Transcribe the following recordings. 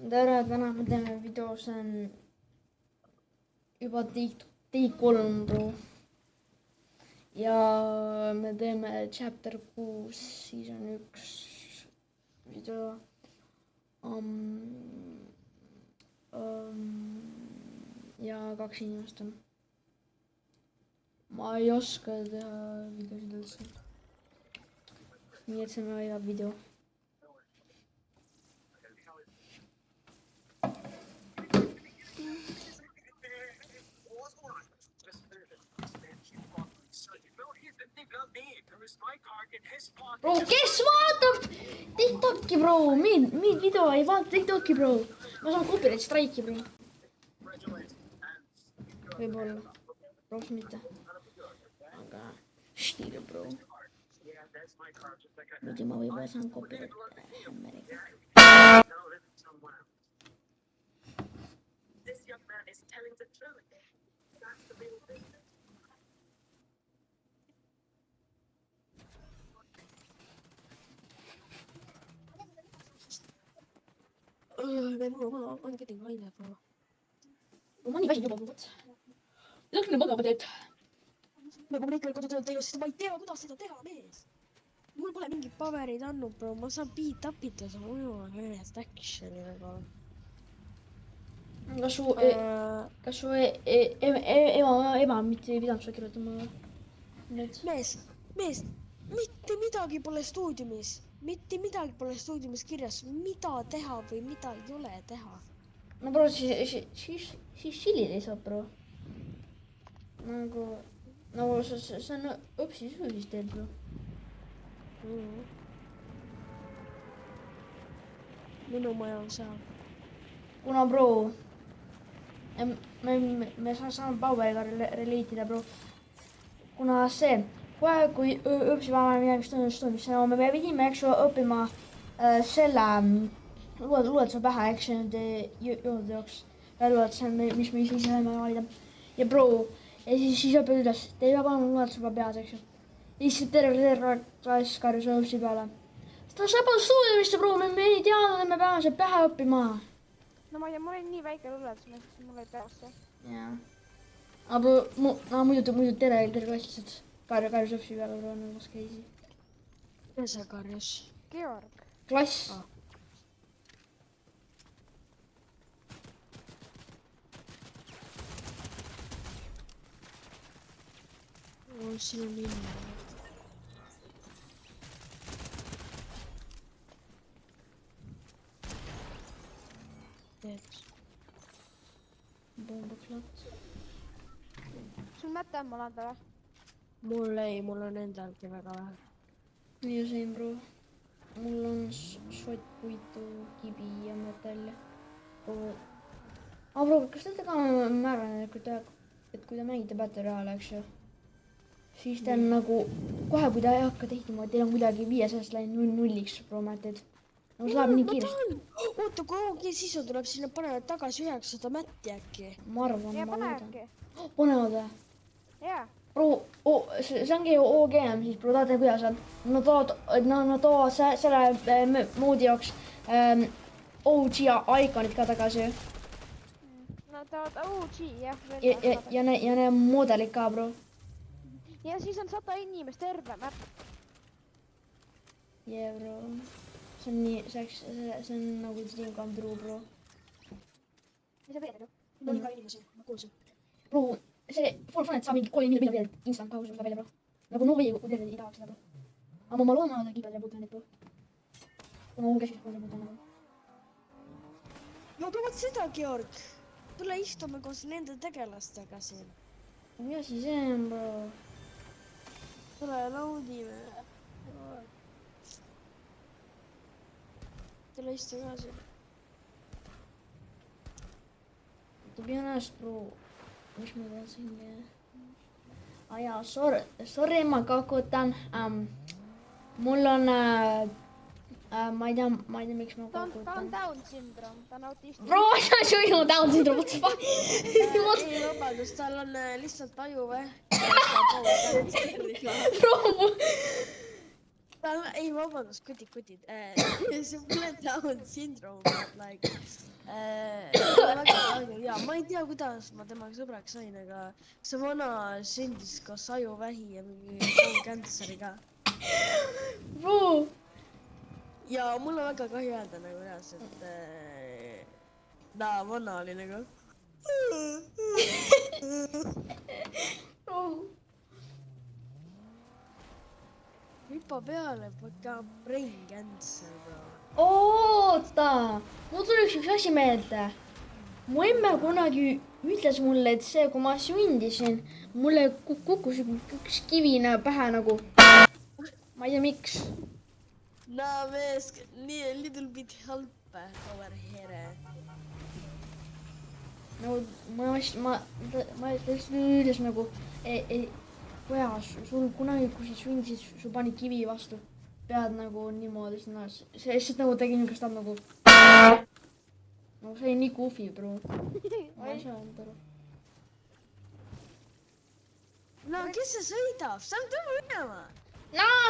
tere, täna me teeme video, see on juba Take 3 bro. Ja me teeme chapter 6, season 1 video. Ja 2 inimest on. Ma ei oska teha videosid üldse. Nii et see on hea video. Bro, kes vaatab TikToki, bro? Mind video ei vaata TikToki, bro. Ma saan copyright strike'i, bro. Võib-olla. Proovs mitte. Aga stiil, bro. Muidu ma võib-olla saan copyright hämmeriga. This young man is telling the truth. That's the real thing. I'm getting right there, bro. Ma nii väsin juba mõttes. Lõks minu magama teed. Ma pole ikka kodutööd teinud, sest ma ei tea, kuidas seda teha, mees. Mul pole mingit paberid andnud, bro. Ma saan beat-upita seda ujuva meelest action'i väga. Kas su ema mitte ei pidanud sulle kirjutama? Mees, mitte midagi pole stuudiumis. Mitte midagi pole stuudiumis kirjas, mida teha või mida ei ole teha. No bro, siis chili lihtsalt, bro. Nagu see on õpsisüü teed, bro. Minu maja on seal. Kuna, bro, me saame Poweriga relate'ida, bro. Kuna see, kui õpsipäeva midagi stuudiumis, me pidime, eks ju, õppima selle luuletuse pähe, eks ju, nende jõudude jaoks. Luuletuse, mis me ise saime valida. Ja bro, ja siis õppid üles, te ei pea panema luuletuse juba peas, eks ju. Ja siis terve klass karjus õpsi peale. Ta saab stuudiumisse, bro, me ei teadnud, et me peame see pähe õppima. No ma ei tea, mul oli nii väike luuletus, mul oli peas see. Jaa. Aga muidu terve klassised karjus õpsi peale, bro, on kas käisi. Ja see karjus? Georg. Klass. Siin on linna. Teeks. Bombaklot. Sul mätte on mul anda või? Mul on endalgi väga vähe. Nii siin, bro. Mul on sottpuitu, kibi ja metall. Bro, kas te ka määran, et kui te mängite Battle Royale, eks ju? Siis ta on nagu, kohe kui ta ei hakka tehtima, teil on kuidagi 500 läinud 0-0-iks, bro, mätted. Nagu see läheb nii kiiresti. Oota, kui OG sisu tuleb, sinna panevad tagasi 900 mätti äkki. Ma arvan, Ja ma pane loodan. äkki. Panevad või? Jaa. Bro, see ongi OGM siis, bro, tahate kuidas on. Nad toovad selle moodi jaoks OG iconid ka tagasi. No toovad OG, jah. Ja need modelid ka, bro. Ja siis on 100 inimest terve märk. Jee, bro. See on nii, see on nagu Steam Come True, bro. Mis sa teed, Mul oli ka inimesi, ma kuulsin. Bro, see Fortnite saab mingi 3 miljonit veel instant pausi välja, bro. Nagu Novi, kui teed ei tahaks seda, bro. Aga ma loon aada kibel ja puutan neid, bro. Kuna mul käsis koos ja puutan, bro. No aga vaat seda, Georg. Tule istume koos nende tegelastega siin. Mis asi see on, bro? Tule laudime. Tule istu ka siin. To be honest, bro. Mis ma tahtsin teha? Jaa, sorry, ma kakutan. Mul on, ma ei tea, miks ma ta on kakutan. Down syndrom, ta on autist. Bro, sa ei suju Down syndrom, Ei, vabandust, tal on lihtsalt aju või? Bro, ei, vabandust, kutid. See pole Down syndrome, but like väga kahju ja ma ei tea, kuidas ma temaga sõbraks sain, aga see vana sündis koos ajuvähi ja mingi bone cancer'iga. Bro, ja mul on väga kahju öelda nagu reaalselt, ta vana oli nagu. hüppa peale, ka brain cancer, bro. oota, mul tuli üks asi meelde. mu emme kunagi ütles mulle, et see, kui ma sündisin, mulle kukkus üks kivina pähe nagu. ma ei tea, miks. Nah, mees, a little bit help over here. nagu ma lihtsalt ütles nagu, poja, sul kunagi, kui sa sündisid, sul pani kivi vastu pead nagu niimoodi, see lihtsalt nagu tegi niisugust nagu. no see oli nii goofy, bro. ma ei saanud aru. no kes see sõidab? Sam, tule minema.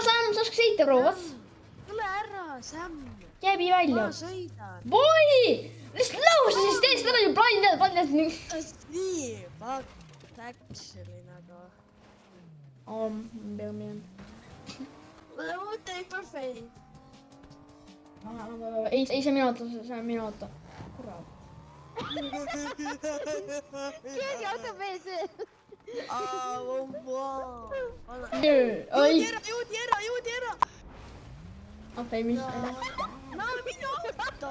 Sam, sa oskad sõita, bro, vot. tule ära, Sam. Jääbi välja. ma sõidan. Boy! lihtsalt lausa siis teed seda ju blind nii. nii, fuck, actually nagu. peame minema. Take perfect. ei, see on minu auto, see on minu auto. kurat. keegi auto vees. juudi ära. okei, mis? no minu auto.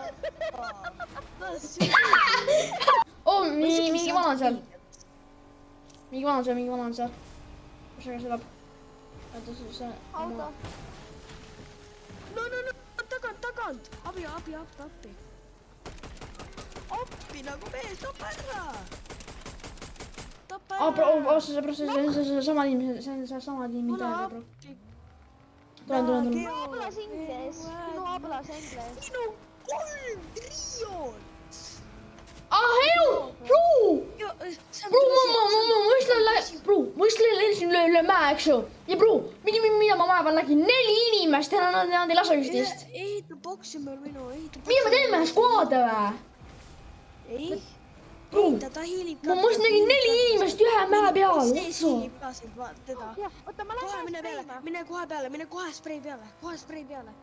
mingi vana on seal. mingi vana on seal. kus see elab? oota, see. auto. no, tagant. Abi. appi nagu mees, tapa ära. see on sama inimene, see on seesama tiim, mida teha, bro. tulen. No hablas inglés. No hablas inglés. Sinu 3 triod. Hello, bro! ma just lendasin üle mäe, eks ju. ja bro, mida ma vahepeal nägin, 4 inimest ja nad ei lase üksteist. ehita boksi ümber minu, mida me teeme, skuaade või? ei. Bro, ta hiilib. ma just nägin 4 inimest ühe mäe peal. see hiilib ka sind, teda. oota, ma kohe lähen mine peale, mine kohe sprei peale.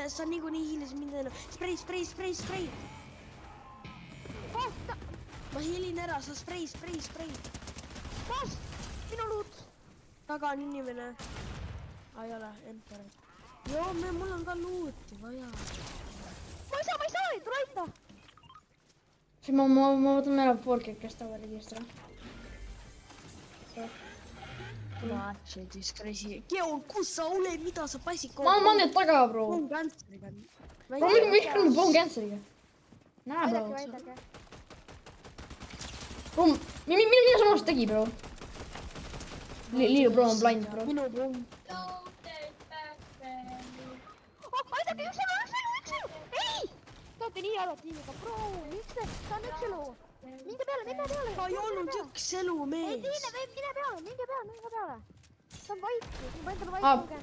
sa niikuinii hiilisid mind enne. Sprei. ma hiilin ära, sa sprei. kas? minu luud. taga on inimene. ei ole, enter. joo, mul on ka luuti vaja. ma ei saa, tule aita. ma võtan ära poolked, kes ta registra. see discrazy. Geo, kus sa oled, mida sa passid? ma olen nüüd taga, bro. Bone cancer'iga. bro, miks on bone cancer'iga? näe, bro. aidake. bro, mida sa muust tegi, bro? Liiu, bro on blind, bro. minu bro. aidake, üks elu. ei! Te olete nii halvad tiimiga, bro, miks te? Ta on üks elu. minge peale. ta ei olnud üks elu, ei, mees. teine võib, minge peale. ta on vait, ma endale vait Aa. lugen.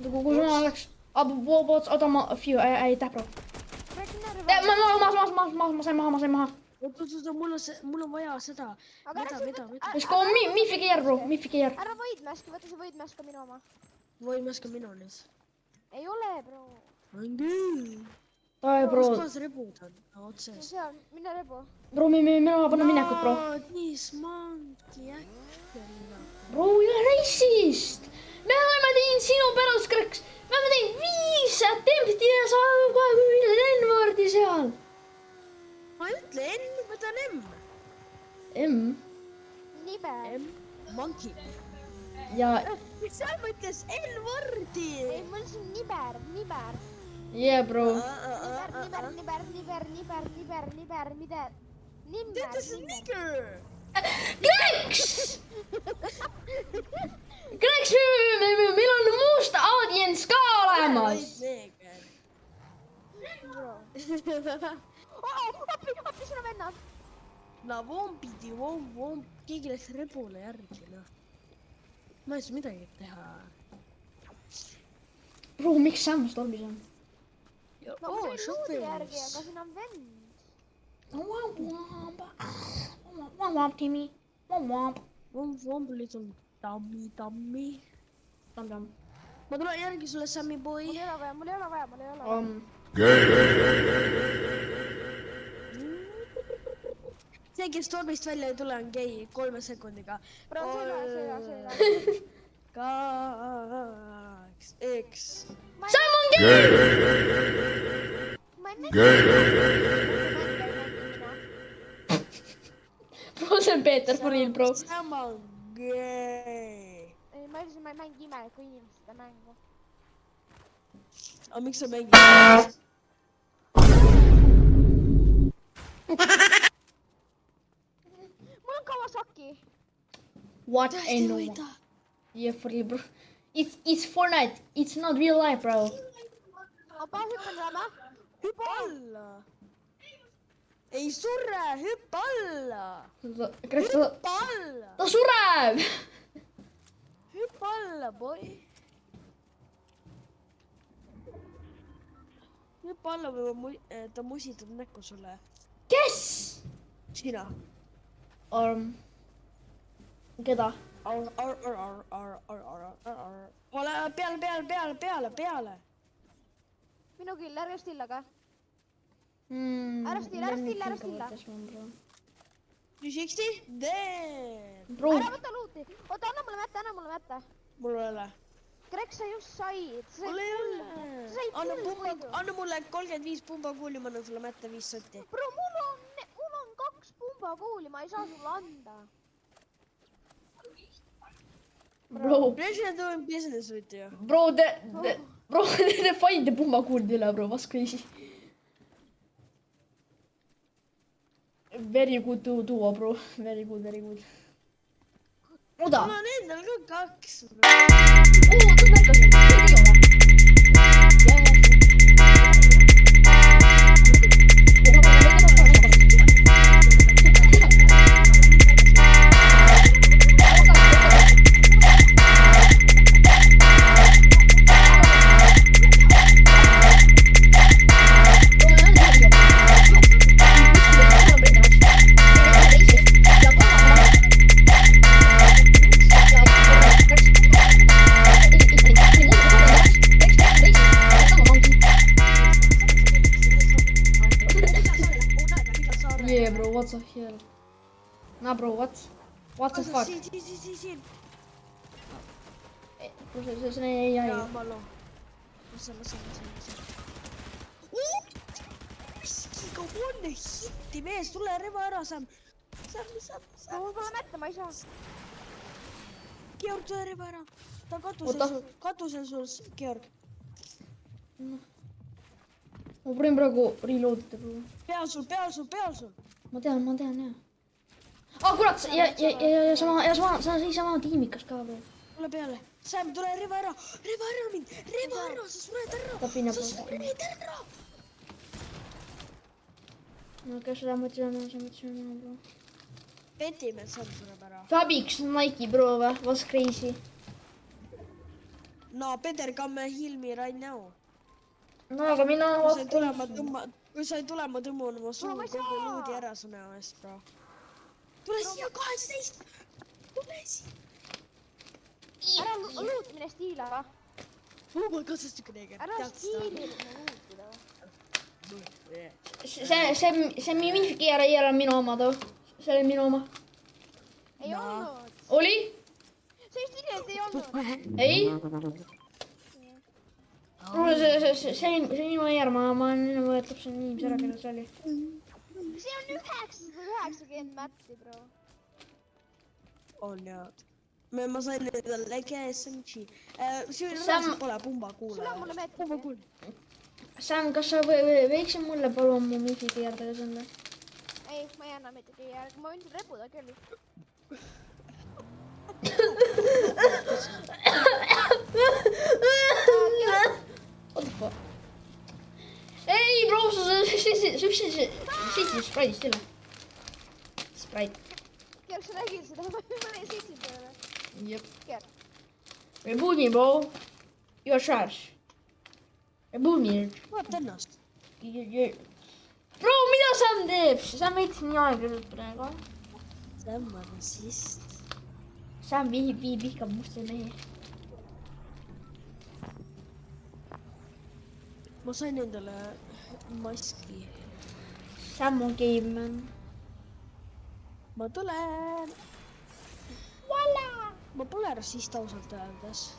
Kus ma oleks? oota, ma aitäh, bro. ma sain maha. oot, mul on vaja seda. Mida. Let's go, Miffy gear, bro, Miffy gear. ära võidmäski, võta see võidmäsk minu oma. Võimas ka minu nüüd. ei ole, bro. on küll. Ai, bro. kus rebud on? otses. seal, mine rebu. Bro, mina panna minekut, bro. This monkey actually. Bro, you are racist. me oleme teinud sinu päraskraks. me oleme teinud 5 attempti ja sa kohe ütled N-wordi seal. ma ei ütle N, ma ütlen M. M. nibe. M, monkey. ja. seal mõtles N-wordi. ei, mul siin niber. Yeah, bro. Niber, mida? ta ütles nigger. Kreks! Kreks, meil on must audience ka olemas. appi sinu vennad. no vombidi, keegi läks rebule järgi, noh. ma ei saa midagi teha. Bro, miks Sam stormis on? no ma sain luudi järgi, aga siin on vend. Womp, Timmy. Womp. Vomb little tammi. Tam. Ma tulen järgi sulle, Sammy boy. Mul ei ole vaja. See, kes tormist välja ei tule, on gei 3 sekundiga. Bro, see ei ole. 2, 1. Sam on gay! Ma ei näe. Bro, see on Peeter for real, bro. Sam on gei. ei, ma ütlesin, ma ei mängi imelikku inimest seda mängu. Aga miks sa mängid? Mul on Kawasaki. What a no. Yeah, for real, bro. It's Fortnite. It's not real life, bro. Opa, hüppan läbi. Hüppa alla. Ei surre, hüppa alla. Hüppa alla. Ta sureb! Hüppa alla, boy. Hüppa alla või ta musitab näkku sulle. Kes? Sina. Keda? Ole peale. Minu kill, ärge stillage. Ära stilla. 360? Damn. Bro, Ära võta luuti. Oota, anna mulle mätta. Mul ei ole. Greg, sa just said. Mul ei ole. Anna mulle 35 pumbakuuli, ma annan sulle mätta 5 sotti. Bro, mul on 2 pumbakuuli, ma ei saa sulle anda. bro, President doing business with you. bro, they find the pumba kuuldi üle, bro, what's crazy? Very good duo, bro, very good. Oda! Mul on endal ka 2. ta märkasin, yeah, bro, what the hell? Nah, bro, what the fuck? Siin. Bro, see ei. Jaa, palun. Lase. Miskiga one hitti, mees, tule reva ära, Sam. Mul pole mätta, ma ei saa. Georg, tule reva ära. Ta on katusel sul, Georg. Ma proovin praegu reloadida, bro. Peal sul. Ma tean, jah. Kurat, ja sama tiimikas ka, bro. Tule peale. Sam, tule reva ära mind. Reva ära, sa sured ära. Tapin ära. No okei, seda mõtlesime, bro. Petime, Sam sureb ära. Fabiks Nike, bro, või? What's crazy? No, better come heal me right now. No aga mina... Kui sa ei tule, ma tõmban oma suu kogu luudi ära su näo eest, bro. Tule siia 18! Tule siia! Ära luutimine stiila, va? Oh my god, see on neger. Ära stiilimine luutida. See Mimifiki ei ole minu oma, too. See oli minu oma. Ei olnud. Oli? See stiili ei olnud. Ei? See on minu ER, ma võetab see inimese ära, keda see oli. See on 990 mätti, bro. On jah. Ma sain endale SMG. Siin Sam... pole pumba kuule. Sul on mulle mätti. Sam, kas sa võiksid mulle palun mu Mifi keerdada selle? Ei, ma ei anna mitte teie järgi. Ma võin sul repuda küll. What the fuck? Ei, bro, see Sprite stille. Sprite. Georg, sa nägid seda? Ma ei seitsin peale. Jep. Georg. Reboot me, bro. You are trash. Buumir. vaata ennast . Bro, mida Sam teeb? Sam veits nii aeglaselt praegu . see on rassist . Sam vihkab musta mehi . ma sain endale maski . Sam on game man . ma tulen . ma pole rassist ausalt öeldes .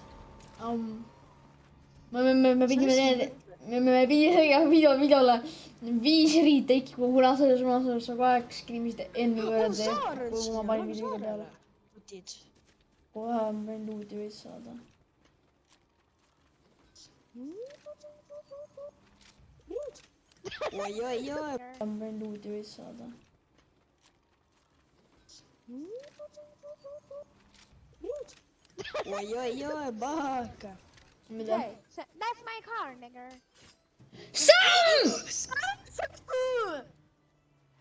me pidime tegema videole 5 retake'i kuna selles sa kogu aeg skriimisid enne võrrelda . kui ma panin video peale . kutid . kohe ma võin luudi veits saada . oi . ma võin luudi veits saada . oi , baka . mida ? That's my car, nigga. Sam!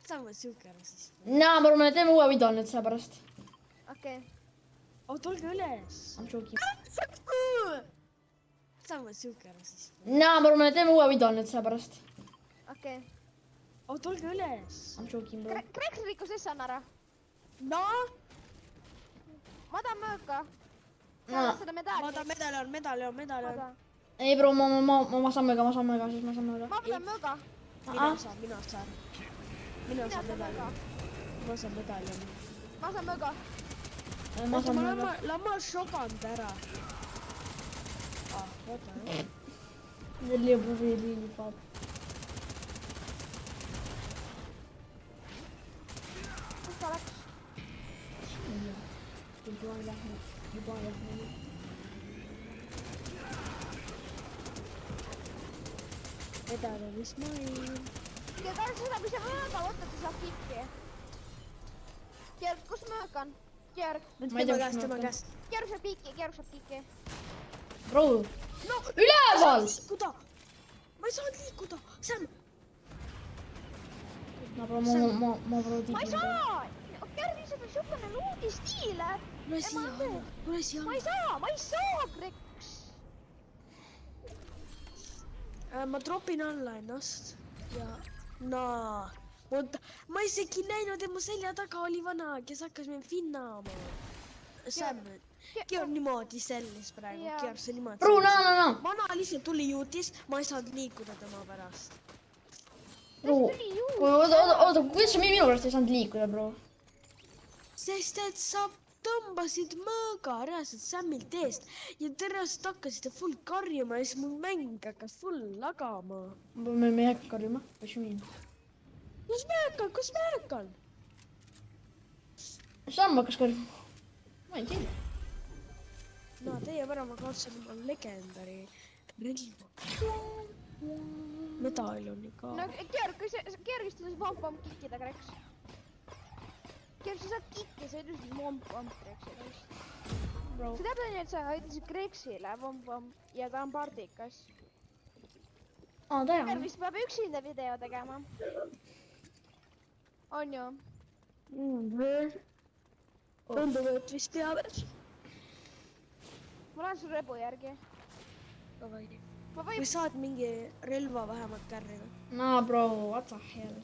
sa oled siuke rassist . Naaber , me teeme uue video nüüd seepärast . Okei. oh , tulge üles . I m joking . sa oled siuke rassist . Naaber , me teeme uue video nüüd seepärast . Okei. oh , tulge üles . I m joking , bro . Kreks rikkus Essan ära. no , Ma tahan mööka. No. Seda medali. vaata medaljon . ei , bro , ma saan mööga , siis ma saan mööga . Ma tahan mööga. mina saan medaljon . ma saan medaljon . Ma saan mööga. ma oota , saan ma mööga . lähen šokanud ära . oota . Liivi faab . Kus ta läks? juba ei lähe . medal on vist main . Ja ta seda , kui sa mööga võtad , sa saad kikki. Kjerg , kus möök on? Kjerg , Ma ei tea, kus tema ma käest . Kjerg saab kikki. bro , üleval . liikuda . ma ei saanud liikuda . Sam , ma bro , ma Ma ei tigin . saa! Kjerg lihtsalt on siukene luudi stiil . tule siia . Ma ei saa, Kreks. ma tropin alla ennast ja oota , ma isegi ei näinud , et mu selja taga oli vana , kes hakkas mind finnama . Sam , Georg niimoodi sellis praegu , Jaa. Georg see niimoodi bro , sellis . no . vana lihtsalt tuli juutis , ma ei saanud liikuda tema pärast . bro , oota , kuidas sa minu pärast ei saanud liikuda , bro ? sest et sa tõmbasid mõõga reaalselt Samilt eest ja te reaalselt hakkasite full karjuma ja siis mu mäng hakkas full lagama . me ei hakka karjuma , mis you mean ? kus ma hakkan ? Sam hakkas karjuma . ma ei tea . no teie värava kaotasin oma legendari relva . medaljoni ka . No Kjergist tuleb vamp kikkida, Kreks. Kjerg, sa saad kikki, sa ütlesid vamp Kreksile. bro , Sa tead on ju, et sa ütlesid Kreksile vamp ja ta on pardikas. tean . Kjerg vist peab üksinda video tegema. On ju? tundub , et vist peab . Ma lähen su rebu järgi. Ma või võib... saad mingi relva vähemalt kärrida ? no bro , what the hell .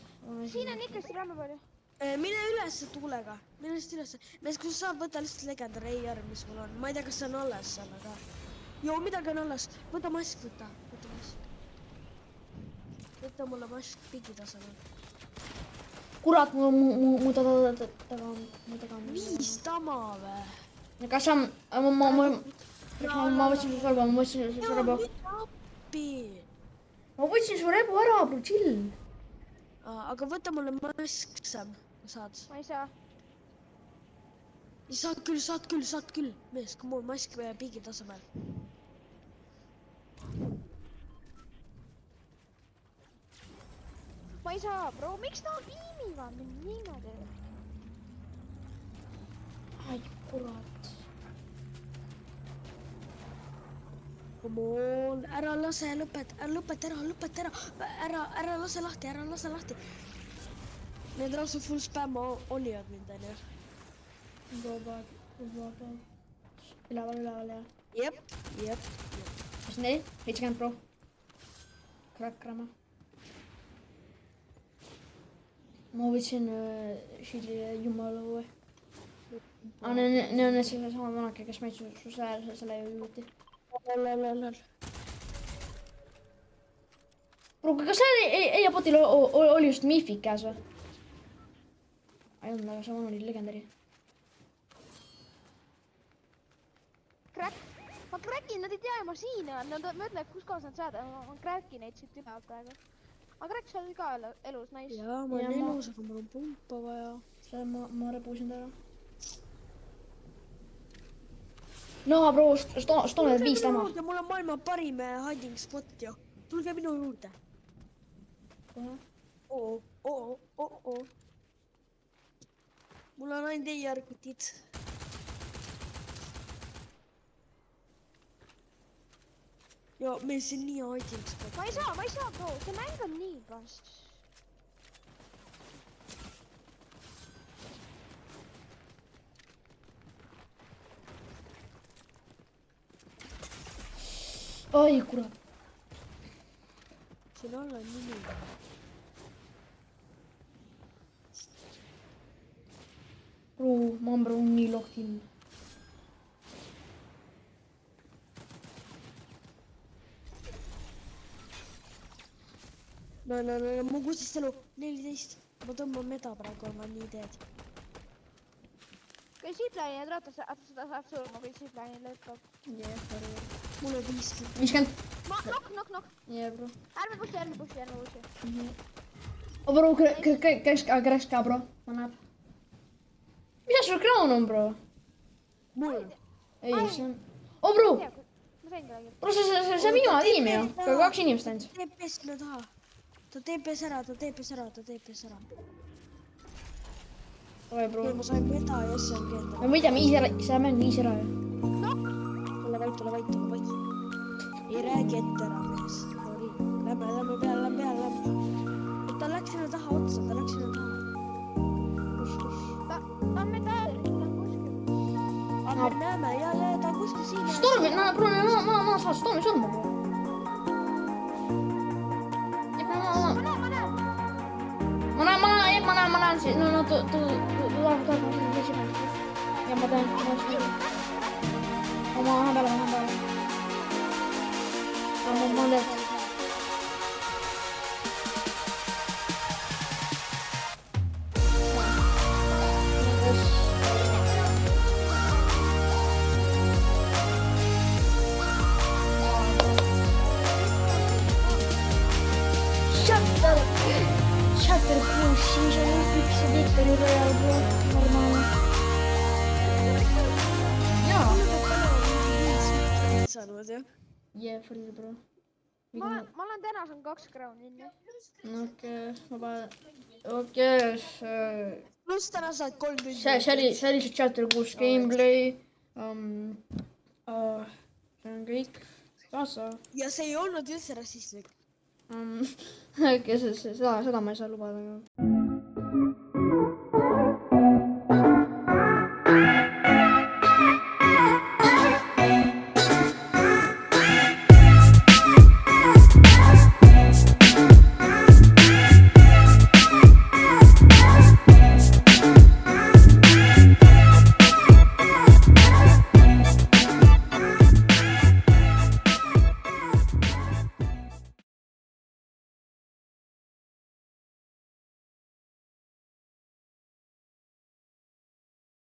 Siin on ikka seda palju. mine ülesse tuulega , mine lihtsalt ülesse . mees , kui sa saad , võta lihtsalt legendar AR , mis mul on . ma ei tea , kas see on alles seal , aga . joo , midagi on alles . võta mask , võta mask . võta mulle mask pigi tasemel . kurat , mu taga on . 5 tama või ? kas sa , ma võtsin su relva , ma võtsin su rebu . appi . ma võtsin su rebu ära , bro , chill . aga võta mulle mask , Sam , saad . Ma ei saa. saad küll , mees , kui mul mask pigi tasemel . Ma ei saa, bro. Miks nad viimivad mind niimoodi? ai , kurat . Come on , ära lase , lõpeta ära , ära lase lahti . Need lausa full spam olivad mind , onju . üleval , jah . jep . kas 4 ? 70 pro . kräkrama. Ma võtsin Shili jumala uue. Aga need on need sama vanake, kes meid su selle juurde. Bro, kas see Botil oli just Mythic käes või? Ei olnud, aga see on oli legendari. Crack. Ma crackin, nad ei tea, ma siin olen. Nad mõtlevad, kus kohas nad saada. Ma crackin neid siit üle praegu. Aga Crack, sa olid ka elus, nice. Jaa, ma olen elus, aga mul on pumpa vaja. See ma repusin ta ära. No, bro, Stone 5 täna. Mul on maailma parim hiding spot ju. Tulge minu juurde. Oo. Mul on ainult ER-kutid. Ja meil siin nii hiding spot. Ma ei saa, bro. See mäng on nii past. Ai, kurat. Siin alla on nimi. Bro, ma olen nii locked in. No, mu 16 elu, 14. Ma tõmban meda praegu, ma nii teed. Kui zipline rata, seda saab surma, kui zipline lõpeb. Mul on 50. 50. Knock. Jee, bro. Ärme pushi. Oh, bro, käiks ka, bro. Ma näeb. Mis sul crown on, bro? Mul. Ei, see on... Oh, bro! Ma sain kedagi. Bro, see on viimane tiim ju. Kui 2 inimest ainult. Ta TPS sinna taha. Ta TPS ära. Oi, bro. Ma sain meda ja SMG enda. Me võidame see mäng 5 ära ju. Ole vait. Ei räägi ette ära, mees. Lämme peale. Ta läks sinna taha otsa, Ta on medal, ta on kuskil. Aga me näeme, ja, ta on kuskil siin. Stormi, bro, ma saan Stormi surma, bro. Ma näen siin, no, tuleb. Ja ma teen, oma vähem peale. Ma teen. Chapter 6 season 1 Victory Royale, bro. Normaalne. Jaa. Saanud, jah? Jee, free, bro. Ma olen täna saanud 2 crown'i. Okei, Pluss täna saad 3 tundi. see oli see chapter 6 gameplay. See on kõik kaasa. Ja see ei olnud üldse rassistlik. Seda ma ei saa lubada.